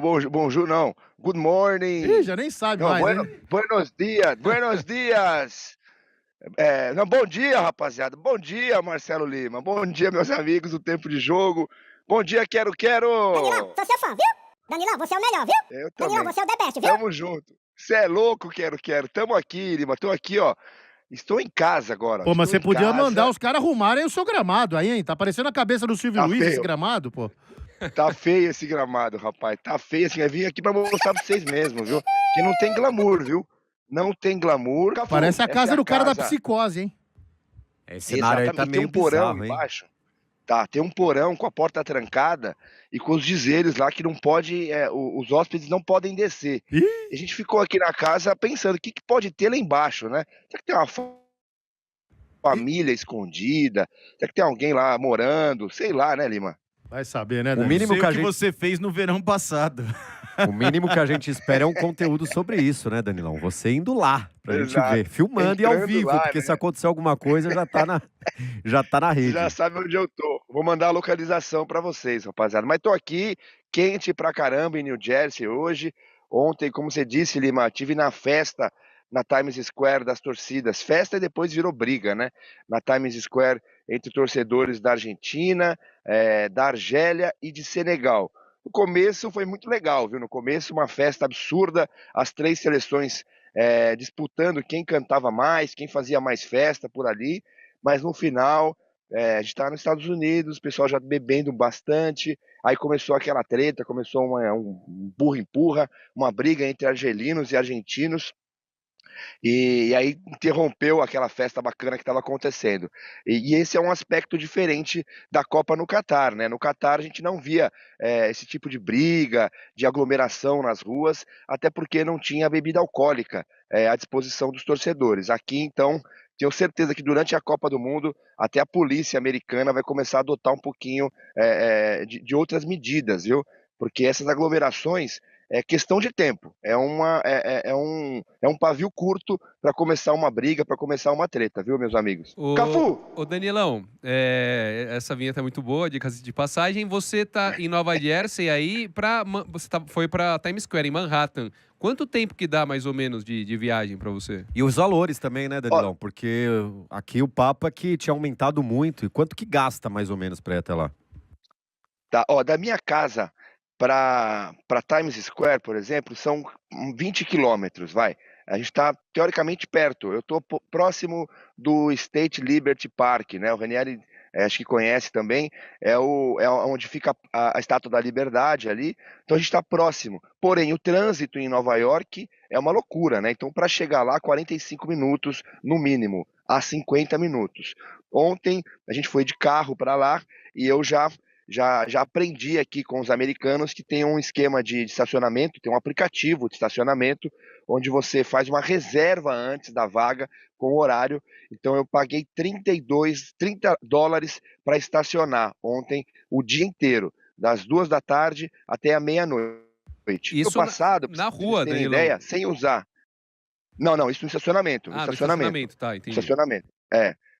bonjour não, good Ih, morning. já nem sabe Não, mais, hein? buenos dias, buenos dias. Não, bom dia, rapaziada. Bom dia, Marcelo Lima. Bom dia, meus amigos do Tempo de Jogo. Bom dia, Danilão, quero. sou seu fã, viu? Danilão, você é o melhor, viu? Eu Danilão, também. você é o the best, viu? Tamo junto. Cê é louco, quero. Tamo aqui, Lima. Tô aqui, ó. Estou em casa agora. Pô, mas Estou você em podia mandar casa. os caras arrumarem o seu gramado aí, hein? Tá parecendo a cabeça do Silvio Tá Luiz esse feio. gramado, pô. Tá feio esse gramado, rapaz. Tá feio assim. Eu vim aqui pra mostrar pra vocês mesmo, viu? Que não tem glamour, viu? Não tem glamour. Cafu, Parece a essa é casa a do cara da casa. psicose, hein? Esse cenário aí tá Exatamente. E tem meio um porão bizarro, hein? embaixo. Tá, tem um porão com a porta trancada e com os dizeres lá que não pode, os hóspedes não podem descer. Ih, E a gente ficou aqui na casa pensando, o que que pode ter lá embaixo, né? Será que tem uma família escondida? Será que tem alguém lá morando? Sei lá, né, Lima? vai saber, né, O Danilo? mínimo Sei que o a que gente... você fez no verão passado. O mínimo que a gente espera é um conteúdo sobre isso, né, Danilão? Você indo lá pra gente Exato. ver, filmando e ao Entrando vivo, lá, porque né? se acontecer alguma coisa já tá na Você rede. já sabe onde eu tô. Vou mandar a localização pra vocês, rapaziada. Mas tô aqui, quente pra caramba em New Jersey hoje. Ontem, como você disse, Lima, tive na festa na Times Square das torcidas. Festa e depois virou briga, né? Na Times Square entre torcedores da Argentina, da Argélia e de Senegal. No começo foi muito legal, viu? No começo uma festa absurda, as três seleções disputando quem cantava mais, quem fazia mais festa por ali. Mas no final, a gente estava nos Estados Unidos, o pessoal já bebendo bastante, aí começou aquela treta, começou um burra-empurra, uma briga entre argelinos e argentinos, e aí interrompeu aquela festa bacana que estava acontecendo. E esse é um aspecto diferente da Copa no Catar, né? No Catar a gente não via esse tipo de briga, de aglomeração nas ruas, até porque não tinha bebida alcoólica à disposição dos torcedores. Aqui, então, tenho certeza que durante a Copa do Mundo, até a polícia americana vai começar a adotar um pouquinho de outras medidas, viu? Porque essas aglomerações é questão de tempo, é um pavio curto para começar uma briga, para começar uma treta, viu, meus amigos? Cafu! Ô Danilão, essa vinheta é muito boa, dicas de passagem. Você tá em Nova Jersey aí, foi pra Times Square, em Manhattan. Quanto tempo que dá, mais ou menos, de viagem pra você? E os valores também, né, Danilão? Porque aqui o papo é que tinha aumentado muito. E quanto que gasta, mais ou menos, pra ir até lá? Tá, ó, da minha casa para Times Square, por exemplo, são 20 quilômetros, vai. A gente está teoricamente perto. Eu estou próximo do State Liberty Park, né? O Ranieri acho que conhece também. É onde fica a Estátua da Liberdade ali. Então a gente está próximo. Porém, o trânsito em Nova York é uma loucura, né? Então, para chegar lá, 45 minutos no mínimo, a 50 minutos. Ontem a gente foi de carro para lá e eu já aprendi aqui com os americanos que tem um esquema de estacionamento, tem um aplicativo de estacionamento, onde você faz uma reserva antes da vaga com o horário. Então eu paguei $30 para estacionar ontem o dia inteiro, das 2 da tarde até a meia-noite. Isso No passado, na pra vocês rua, terem Danilão? ideia, sem usar. Não, isso no estacionamento. Ah, no estacionamento, tá, entendi. Estacionamento.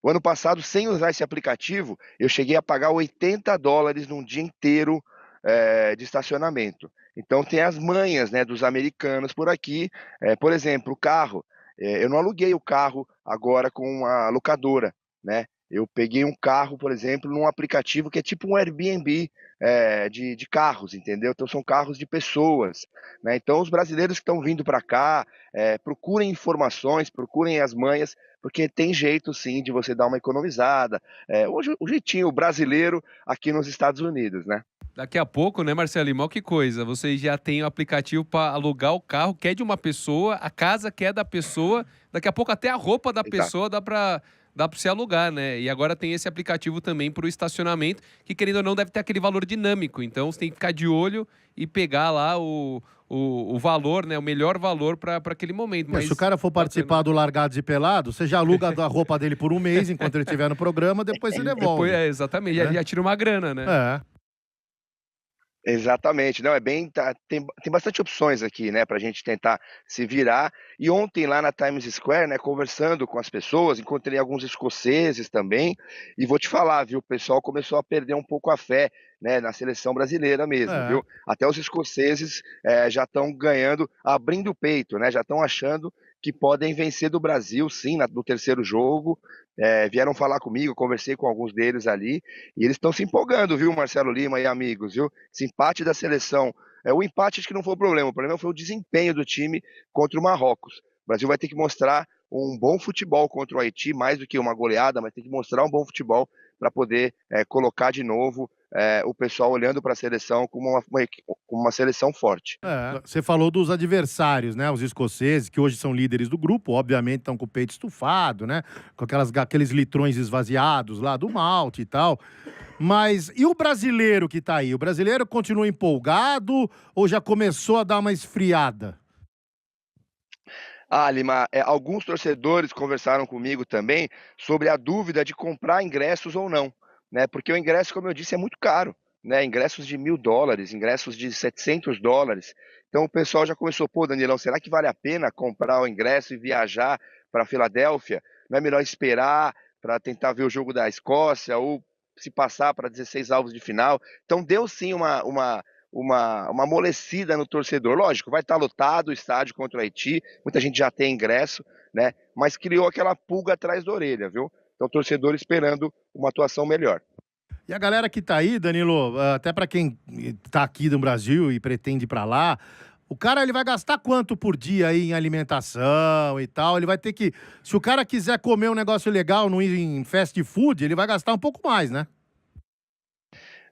O ano passado, sem usar esse aplicativo, eu cheguei a pagar $80 num dia inteiro de estacionamento. Então tem as manhas, né, dos americanos por aqui. Por exemplo, o carro. Eu não aluguei o carro agora com a locadora, né? Eu peguei um carro, por exemplo, num aplicativo que é tipo um Airbnb de carros, entendeu? Então são carros de pessoas, né? Então os brasileiros que estão vindo para cá, procurem informações, procurem as manhas, porque tem jeito sim de você dar uma economizada. Hoje o jeitinho brasileiro aqui nos Estados Unidos, né? Daqui a pouco, né, Marcelo? Mal que coisa. Vocês já têm o aplicativo para alugar o carro que é de uma pessoa, a casa que é da pessoa. Daqui a pouco até a roupa da pessoa dá para você alugar, né? E agora tem esse aplicativo também para o estacionamento, que querendo ou não deve ter aquele valor dinâmico. Então você tem que ficar de olho e pegar lá o valor, né? O melhor valor para aquele momento. Mas se o cara for participar do Largados e Pelado, você já aluga a roupa dele por um mês enquanto ele estiver no programa, depois você devolve. Exatamente. Já tira uma grana, né? É. Exatamente, não, tem bastante opções aqui, né, pra gente tentar se virar. E ontem lá na Times Square, né, conversando com as pessoas, encontrei alguns escoceses também, e vou te falar, viu, o pessoal começou a perder um pouco a fé, né, na seleção brasileira mesmo, É. viu? Até os escoceses já estão ganhando, abrindo o peito, né, já estão achando que podem vencer do Brasil, sim, no terceiro jogo. Vieram falar comigo, conversei com alguns deles ali, e eles estão se empolgando, viu, Marcelo Lima e amigos, viu? Esse empate da seleção, o empate acho que não foi o problema foi o desempenho do time contra o Marrocos. O Brasil vai ter que mostrar um bom futebol contra o Haiti, mais do que uma goleada, mas tem que mostrar um bom futebol para poder colocar de novo o pessoal olhando para a seleção como uma seleção forte. Você falou dos adversários, né? Os escoceses, que hoje são líderes do grupo, obviamente estão com o peito estufado, né? Com aqueles litrões esvaziados lá do malte e tal. Mas e o brasileiro que tá aí? O brasileiro continua empolgado ou já começou a dar uma esfriada? Ah, Lima, alguns torcedores conversaram comigo também sobre a dúvida de comprar ingressos ou não, né? Porque o ingresso, como eu disse, é muito caro, né? Ingressos de $1.000, ingressos de $700. Então o pessoal já começou, pô, Danilão, será que vale a pena comprar o ingresso e viajar para Filadélfia? Não é melhor esperar para tentar ver o jogo da Escócia ou se passar para 16 avos de final? Então deu sim uma amolecida no torcedor. Lógico, vai estar lotado o estádio contra o Haiti, muita gente já tem ingresso, né? Mas criou aquela pulga atrás da orelha, viu? Então, o torcedor esperando uma atuação melhor. E a galera que tá aí, Danilo, até pra quem tá aqui no Brasil e pretende ir pra lá, o cara ele vai gastar quanto por dia aí em alimentação e tal? Ele vai ter que, se o cara quiser comer um negócio legal, não ir em fast food, ele vai gastar um pouco mais, né?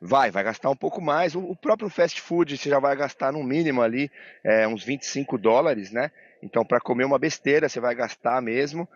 Vai gastar um pouco mais. O próprio fast food você já vai gastar no mínimo ali uns $25, né? Então, para comer uma besteira, você vai gastar mesmo.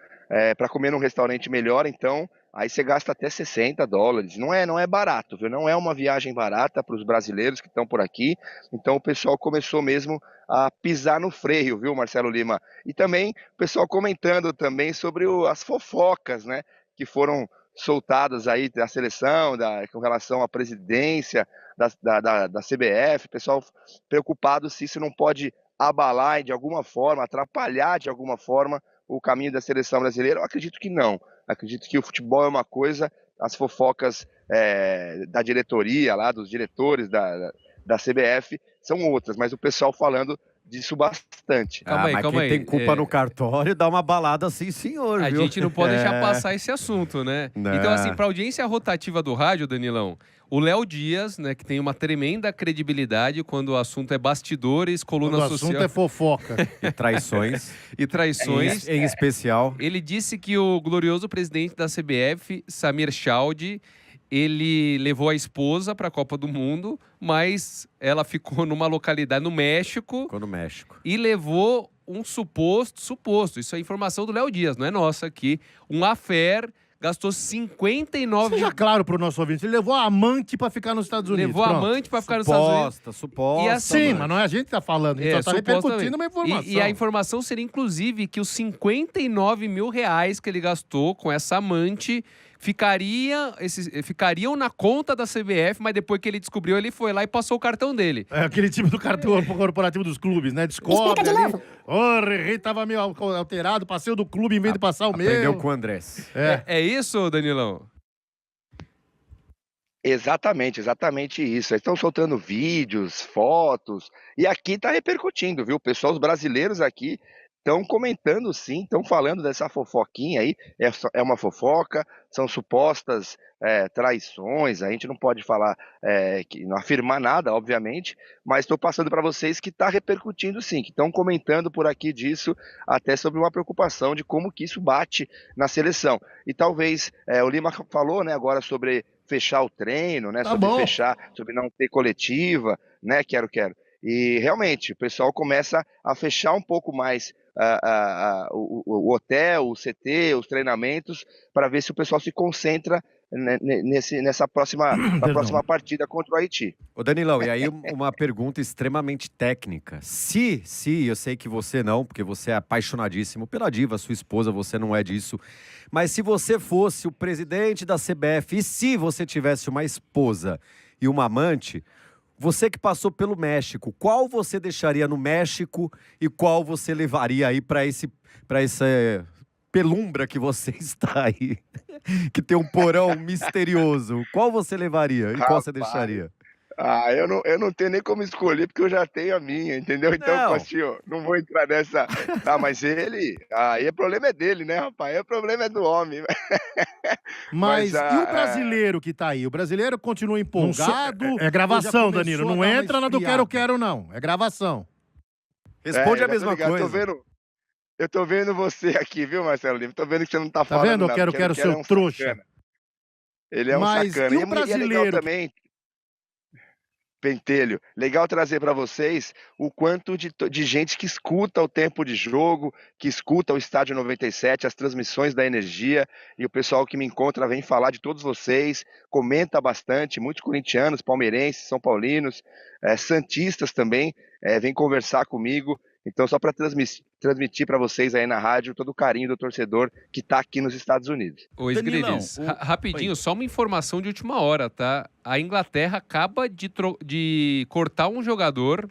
Para comer num restaurante melhor, então, aí você gasta até $60. Não é barato, viu? Não é uma viagem barata para os brasileiros que estão por aqui. Então, o pessoal começou mesmo a pisar no freio, viu, Marcelo Lima? E também o pessoal comentando também sobre as fofocas, né? Que foram soltadas aí da seleção, com relação à presidência da CBF, pessoal preocupado se isso não pode abalar de alguma forma, atrapalhar de alguma forma o caminho da seleção brasileira. Eu acredito que não. Acredito que o futebol é uma coisa, as fofocas da diretoria lá, dos diretores da CBF são outras, mas o pessoal falando disso bastante. Calma Mas quem aí. tem culpa no cartório dá uma balada assim, senhor, A viu? gente não pode deixar passar esse assunto, né? Não. Então, assim, pra audiência rotativa do rádio, Danilão, o Léo Dias, né, que tem uma tremenda credibilidade quando o assunto é bastidores, coluna Quando o social assunto é fofoca. E traições, e traições. em especial. Ele disse que o glorioso presidente da CBF, Samir Chowdhury, ele levou a esposa para a Copa do Mundo, mas ela ficou numa localidade no México Ficou no México. e levou um suposto, isso é informação do Léo Dias, não é nossa aqui, um affair, gastou 59 Seja claro pro nosso ouvinte, ele levou a amante pra ficar nos Estados Unidos. levou a pronto. amante para ficar nos Estados Unidos. Suposta. E assim, Sim, mas não é a gente que tá falando, a gente só tá supostamente. repercutindo uma informação. E a informação seria, inclusive, que os 59 mil reais que ele gastou com essa amante ficariam na conta da CBF, mas depois que ele descobriu, ele foi lá e passou o cartão dele. É aquele tipo do cartão corporativo dos clubes, né? Descobre Explica de ali. novo. O Rei tava meio alterado, passei o do clube em vez de passar o Aprendeu meu. com o Andrés. É isso, Danilão? Exatamente isso. Eles estão soltando vídeos, fotos, e aqui está repercutindo, viu? Os brasileiros aqui estão comentando sim, estão falando dessa fofoquinha aí, é uma fofoca, são supostas traições, a gente não pode falar, não afirmar nada, obviamente, mas estou passando para vocês que está repercutindo sim, que estão comentando por aqui disso, até sobre uma preocupação de como que isso bate na seleção. E talvez, o Lima falou, né, agora sobre fechar o treino, né, Tá sobre bom. fechar, sobre não ter coletiva, né, quero. E realmente o pessoal começa a fechar um pouco mais o hotel, o CT, os treinamentos, para ver se o pessoal se concentra nessa próxima partida contra o Haiti. Ô Danilão, e aí uma pergunta extremamente técnica. Se, eu sei que você não, porque você é apaixonadíssimo pela diva, sua esposa, você não é disso, mas se você fosse o presidente da CBF e se você tivesse uma esposa e uma amante, Você que passou pelo México, qual você deixaria no México e qual você levaria aí para essa pelumbra que você está aí, que tem um porão misterioso? Qual você levaria e qual você Rapaz, deixaria? eu não tenho nem como escolher, porque eu já tenho a minha, entendeu? Então, Não. Costinho, não vou entrar nessa. Ah, mas ele. Aí o problema é dele, né, rapaz? Aí o problema é do homem. Mas Mas e o brasileiro que tá aí? O brasileiro continua empolgado? É ou já gravação, começou Danilo. a Não dar uma entra na do esfriada? quero, não. É gravação. Responde a já tô mesma ligado, coisa. Eu tô vendo você aqui, viu, Marcelo Lima? Tô vendo que você não tá Tá falando vendo? Eu nada. quero, É seu um trouxa. sacana. Ele é um Mas sacana. e o E é legal brasileiro? também, Pentelho, legal trazer para vocês o quanto de gente que escuta o tempo de jogo, que escuta o Estádio 97, as transmissões da Energia, e o pessoal que me encontra vem falar de todos vocês, comenta bastante, muitos corintianos, palmeirenses, são paulinos, santistas também, vem conversar comigo. Então, só para transmitir para vocês aí na rádio todo o carinho do torcedor que está aqui nos Estados Unidos. Ô, Danilão, Sgrilis, rapidinho, só uma informação de última hora, tá? A Inglaterra acaba de cortar um jogador,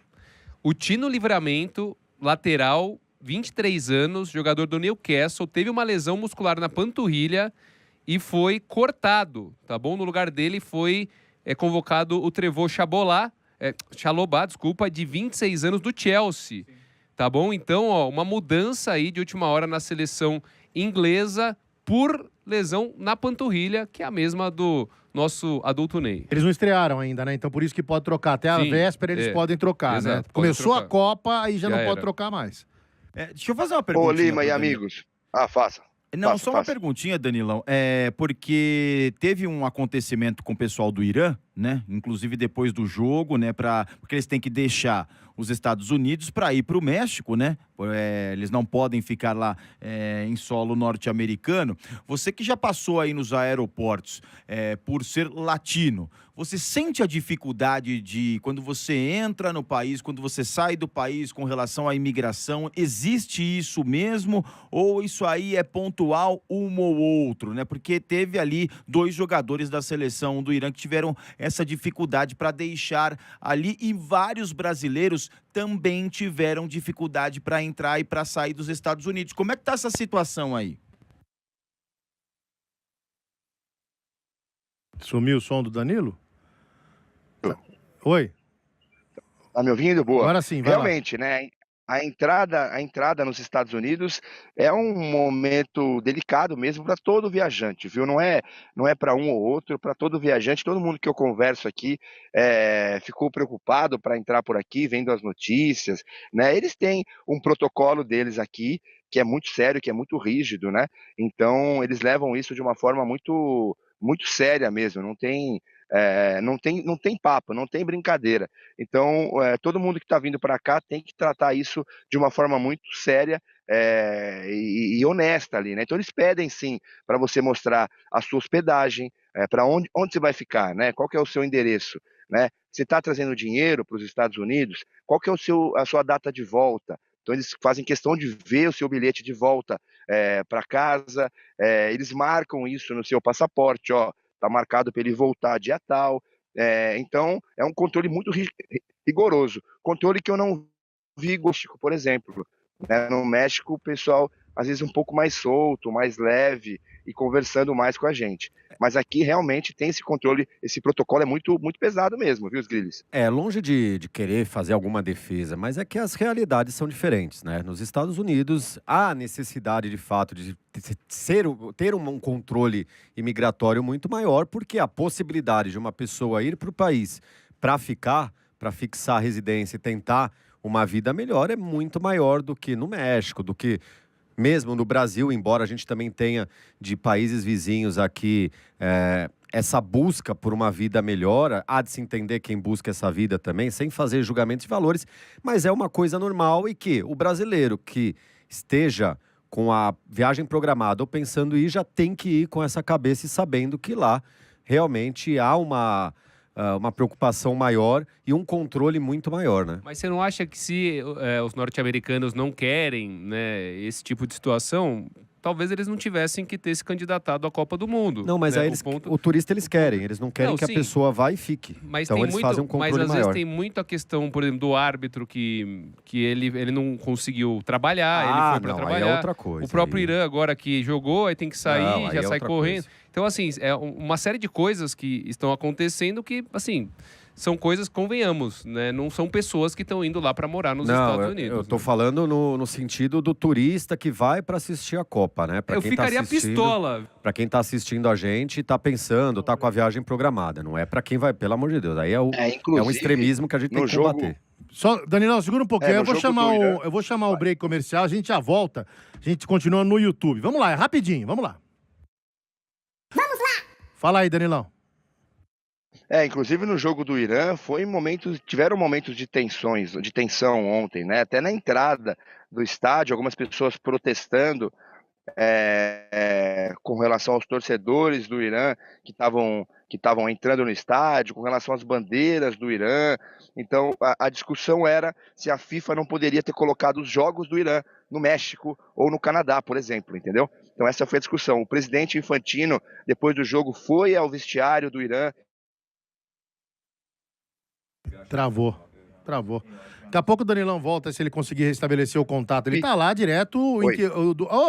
o Tino Livramento, lateral, 23 anos, jogador do Newcastle, teve uma lesão muscular na panturrilha e foi cortado, tá bom? No lugar dele foi convocado o Trevor Chalobah, desculpa, de 26 anos do Chelsea. Tá bom? Então, ó, uma mudança aí de última hora na seleção inglesa por lesão na panturrilha, que é a mesma do nosso adulto Ney. Eles não estrearam ainda, né? Então por isso que pode trocar. Até a Sim, véspera eles podem trocar, exato, né? pode Começou trocar. a Copa, aí já não Já pode era. trocar mais. Deixa eu fazer uma Ô, perguntinha. Lima pro e Danilo. amigos. Faça. Não, Faça, só uma faça. perguntinha, Danilão. Porque teve um acontecimento com o pessoal do Irã, né? Inclusive depois do jogo, né? Porque eles têm que deixar os Estados Unidos para ir para o México, né? Eles não podem ficar lá em solo norte-americano. Você que já passou aí nos aeroportos por ser latino, você sente a dificuldade de quando você entra no país, quando você sai do país com relação à imigração? Existe isso mesmo ou isso aí é pontual um ou outro, né? Porque teve ali 2 jogadores da seleção do Irã que tiveram essa dificuldade para deixar ali e vários brasileiros também tiveram dificuldade para entrar e para sair dos Estados Unidos. Como é que tá essa situação aí? Sumiu o som do Danilo? Oi? Tá me ouvindo? Boa. Agora sim, vai lá. Realmente, né? A entrada nos Estados Unidos é um momento delicado mesmo para todo viajante, viu? Não é para um ou outro, para todo viajante. Todo mundo que eu converso aqui ficou preocupado para entrar por aqui, vendo as notícias, né? Eles têm um protocolo deles aqui que é muito sério, que é muito rígido, né? Então eles levam isso de uma forma muito muito séria mesmo. Não tem papo, não tem brincadeira. Então, todo mundo que está vindo para cá tem que tratar isso de uma forma muito séria e honesta ali, né? Então, eles pedem sim para você mostrar a sua hospedagem, para onde você vai ficar, né? Qual que é o seu endereço, né? Você está trazendo dinheiro para os Estados Unidos? Qual que é a sua data de volta? Então, eles fazem questão de ver o seu bilhete de volta para casa, eles marcam isso no seu passaporte, ó. Está marcado para ele voltar dia tal. Então, é um controle muito rigoroso. Controle que eu não vi no México, por exemplo. Né? No México, o pessoal, às vezes, um pouco mais solto, mais leve e conversando mais com a gente. Mas aqui, realmente, tem esse controle, esse protocolo é muito, muito pesado mesmo, viu, Sgrilis? Longe de querer fazer alguma defesa, mas é que as realidades são diferentes, né? Nos Estados Unidos, há necessidade, de fato, de ter um controle imigratório muito maior, porque a possibilidade de uma pessoa ir para o país para ficar, para fixar a residência e tentar uma vida melhor é muito maior do que no México, do que mesmo no Brasil, embora a gente também tenha de países vizinhos aqui essa busca por uma vida melhor. Há de se entender quem busca essa vida também, sem fazer julgamentos de valores, mas é uma coisa normal e que o brasileiro que esteja com a viagem programada ou pensando em ir, já tem que ir com essa cabeça e sabendo que lá realmente há uma preocupação maior e um controle muito maior, né? Mas você não acha que se os norte-americanos não querem, né, esse tipo de situação, talvez eles não tivessem que ter se candidatado à Copa do Mundo. Não, mas né? aí o turista eles querem. Eles não querem Não, que a sim. pessoa vá e fique. Mas Então tem eles muito, fazem um mas controle às maior. vezes tem muito a questão, por exemplo, do árbitro que ele não conseguiu trabalhar, ele foi para não, trabalhar. aí é outra coisa. O próprio aí. Irã agora que jogou, aí tem que sair, Não, aí já é sai outra correndo. coisa. Então, assim, é uma série de coisas que estão acontecendo que, assim, são coisas, convenhamos, né? Não são pessoas que estão indo lá para morar nos Estados Unidos. Eu tô né? falando no sentido do turista que vai para assistir a Copa, né? Pra Eu quem ficaria tá assistindo, pistola. Para quem tá assistindo a gente e tá pensando, tá com a viagem programada. Não é para quem vai, pelo amor de Deus. Aí é um Inclusive, extremismo que a gente tem no que jogo, combater. Só, Danilão, segura um pouquinho. no Eu vou jogo chamar do Irã. eu vou chamar o break comercial, a gente já volta. A gente continua no YouTube. Vamos lá, é rapidinho, vamos lá. Vamos lá! Fala aí, Danilão. Inclusive no jogo do Irã, tiveram momentos de tensão ontem, né? Até na entrada do estádio, algumas pessoas protestando com relação aos torcedores do Irã que estavam entrando no estádio, com relação às bandeiras do Irã. Então, a discussão era se a FIFA não poderia ter colocado os jogos do Irã no México ou no Canadá, por exemplo, entendeu? Então, essa foi a discussão. O presidente Infantino, depois do jogo, foi ao vestiário do Irã. Travou. Daqui a pouco o Danilão volta se ele conseguir restabelecer o contato. Ele tá lá direto.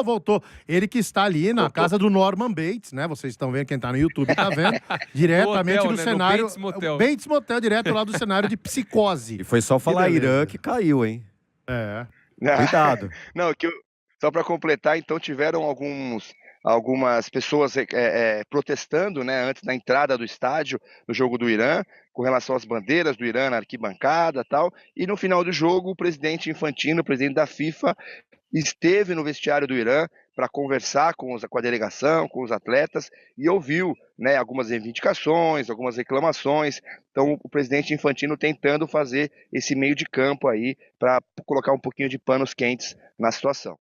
Voltou. Ele que está ali na casa do Norman Bates, né? Vocês estão vendo, quem tá no YouTube tá vendo. Diretamente Motel, do né? cenário. No Bates Motel. Bates Motel, direto lá do cenário de psicose. E foi só falar beleza. Irã que caiu, hein? É. Cuidado. Não, só para completar, então tiveram algumas pessoas protestando, né, antes da entrada do estádio no jogo do Irã, com relação às bandeiras do Irã na arquibancada e tal, e no final do jogo o presidente Infantino, o presidente da FIFA, esteve no vestiário do Irã para conversar com a delegação, com os atletas, e ouviu, né, algumas reivindicações, algumas reclamações. Então o presidente Infantino tentando fazer esse meio de campo aí para colocar um pouquinho de panos quentes na situação.